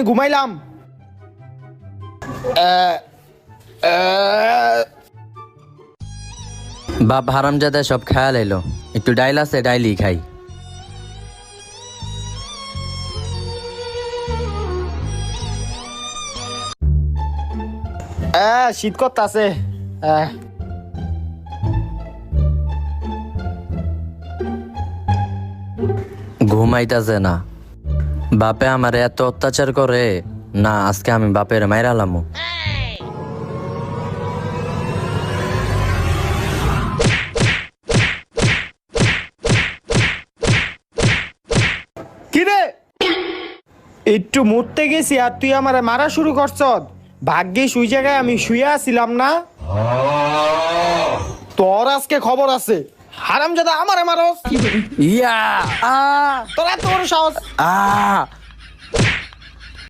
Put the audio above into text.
ঘুমাইলাম। বাপ হারামজাদা সব খেয়াল এলো, একটু ডাইল আছে ডাইলই খাই। শীত করতাছে। ঘুমাইতাছে না, বাপে আমার এত অত্যাচার করে না, আজকে আমি বাপের মাইরালাম। কিরে একটু মরতে গেছি আর তুই আমারে মারা শুরু করছ। ভাগ্যে শুই জায়গায় আমি শুয়ে আছিলাম না। তোর আজকে খবর আছে। হারামজাদা আমারে মারস। ইয়া তোর এত বড় সাহস।